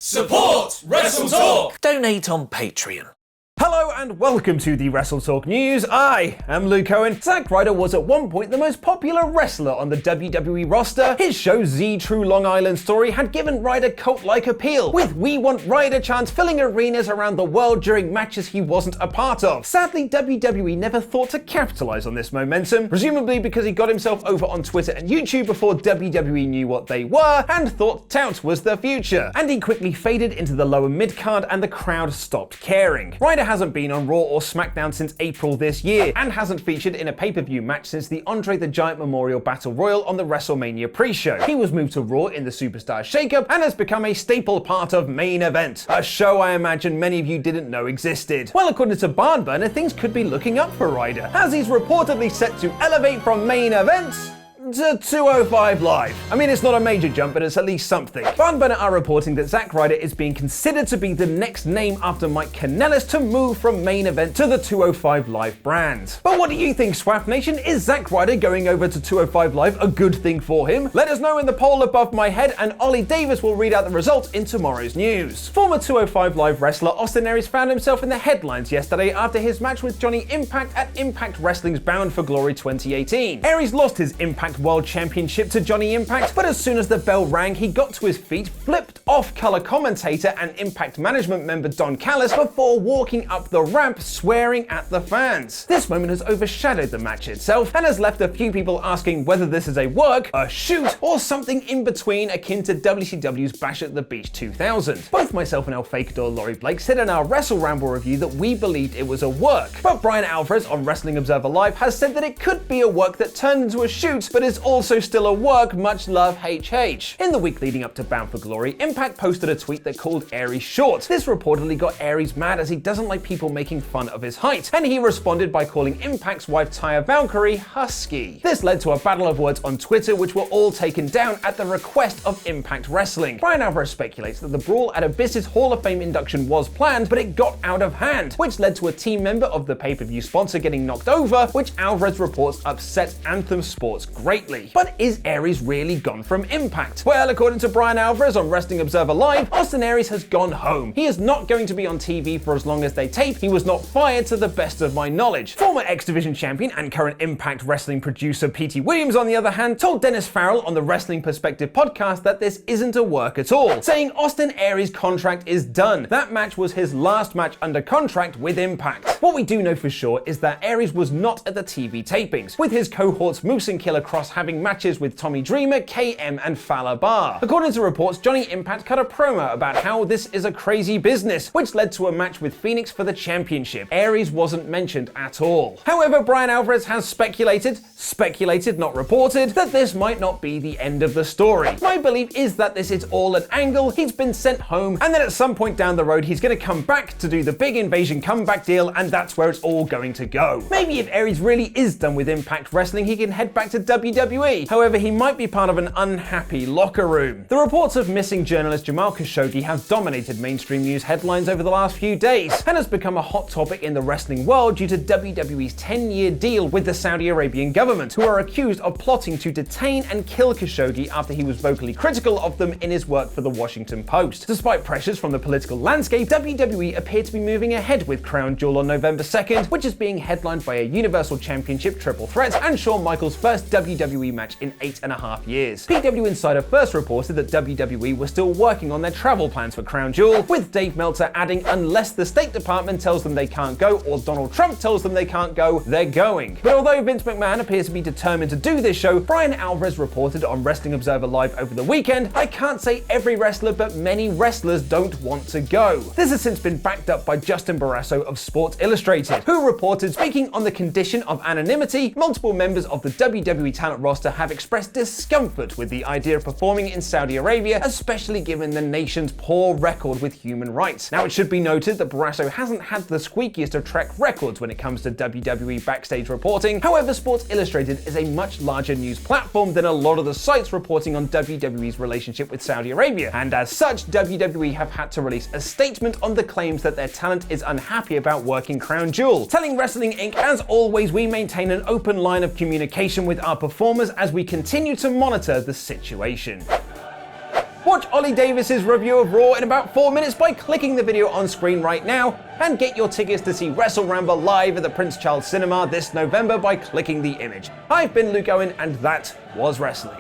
Support WrestleTalk! Donate on Patreon. Hello and welcome to the WrestleTalk News. I am Luke Owen. Zack Ryder was at one point the most popular wrestler on the WWE roster. His show Z True Long Island Story had given Ryder cult-like appeal, with "We Want Ryder" chants filling arenas around the world during matches he wasn't a part of. Sadly, WWE never thought to capitalize on this momentum, presumably because he got himself over on Twitter and YouTube before WWE knew what they were and thought tout was the future. And he quickly faded into the lower mid-card and the crowd stopped caring. Ryder hasn't been on Raw or SmackDown since April this year, and hasn't featured in a pay-per-view match since the Andre the Giant Memorial Battle Royal on the WrestleMania pre-show. He was moved to Raw in the Superstar Shakeup and has become a staple part of Main Event, a show I imagine many of you didn't know existed. Well, according to Barnburner, things could be looking up for Ryder, as he's reportedly set to elevate from Main Events to 205 Live. I mean, it's not a major jump, but it's at least something. Barnburner are reporting that Zack Ryder is being considered to be the next name after Mike Kanellis to move from Main Event to the 205 Live brand. But what do you think, Swap Nation? Is Zack Ryder going over to 205 Live a good thing for him? Let us know in the poll above my head, and Ollie Davis will read out the results in tomorrow's news. Former 205 Live wrestler Austin Aries found himself in the headlines yesterday after his match with Johnny Impact at Impact Wrestling's Bound for Glory 2018. Aries lost his Impact World Championship to Johnny Impact, but as soon as the bell rang, he got to his feet, flipped off color commentator and Impact management member Don Callis before walking up the ramp swearing at the fans. This moment has overshadowed the match itself and has left a few people asking whether this is a work, a shoot, or something in between akin to WCW's Bash at the Beach 2000. Both myself and El Fakador Laurie Blake said in our Wrestle Ramble review that we believed it was a work, but Brian Alvarez on Wrestling Observer Live has said that it could be a work that turned into a shoot, but is also still a work, much love HH. In the week leading up to Bound for Glory, Impact posted a tweet that called Aries short. This reportedly got Aries mad as he doesn't like people making fun of his height, and he responded by calling Impact's wife Taya Valkyrie husky. This led to a battle of words on Twitter, which were all taken down at the request of Impact Wrestling. Brian Alvarez speculates that the brawl at Abyss's Hall of Fame induction was planned, but it got out of hand, which led to a team member of the pay-per-view sponsor getting knocked over, which Alvarez reports upset Anthem Sports greatly. But is Aries really gone from Impact? Well, according to Brian Alvarez on Wrestling Observer Live, Austin Aries has gone home. He is not going to be on TV for as long as they tape. He was not fired to the best of my knowledge. Former X Division champion and current Impact Wrestling producer P.T. Williams, on the other hand, told Dennis Farrell on the Wrestling Perspective podcast that this isn't a work at all, saying Austin Aries' contract is done. That match was his last match under contract with Impact. What we do know for sure is that Aries was not at the TV tapings, with his cohorts Moose and Killer Cross having matches with Tommy Dreamer, KM, and Fowler Bar. According to reports, Johnny Impact cut a promo about how this is a crazy business, which led to a match with Phoenix for the championship. Aries wasn't mentioned at all. However, Brian Alvarez has speculated, not reported, that this might not be the end of the story. My belief is that this is all an angle, he's been sent home, and then at some point down the road he's going to come back to do the big Invasion comeback deal, and that's where it's all going to go. Maybe if Aries really is done with Impact Wrestling, he can head back to WWE. However, he might be part of an unhappy locker room. The reports of missing journalist Jamal Khashoggi have dominated mainstream news headlines over the last few days, and has become a hot topic in the wrestling world due to WWE's 10-year deal with the Saudi Arabian government, who are accused of plotting to detain and kill Khashoggi after he was vocally critical of them in his work for the Washington Post. Despite pressures from the political landscape, WWE appeared to be moving ahead with Crown Jewel on November 2nd, which is being headlined by a Universal Championship triple threat and Shawn Michaels' first WWE match in 8.5 years. PW Insider first reported that WWE were still working on their travel plans for Crown Jewel, with Dave Meltzer adding, unless the State Department tells them they can't go or Donald Trump tells them they can't go, they're going. But although Vince McMahon appears to be determined to do this show, Brian Alvarez reported on Wrestling Observer Live over the weekend, I can't say every wrestler, but many wrestlers don't want to go. This has since been backed up by Justin Barrasso of Sports Illustrated, who reported, speaking on the condition of anonymity, multiple members of the WWE talent roster have expressed discomfort with the idea of performing in Saudi Arabia, especially given the nation's poor record with human rights. Now, it should be noted that Barrasso hasn't had the squeakiest of track records when it comes to WWE backstage reporting. However, Sports Illustrated is a much larger news platform than a lot of the sites reporting on WWE's relationship with Saudi Arabia, and as such, WWE have had to release a statement on the claims that their talent is unhappy about working Crown Jewel, telling Wrestling Inc., as always, we maintain an open line of communication with our performers as we continue to monitor the situation. Watch Ollie Davis's review of Raw in about 4 minutes by clicking the video on screen right now, and get your tickets to see Wrestle Ramble live at the Prince Charles Cinema this November by clicking the image. I've been Luke Owen, and that was wrestling.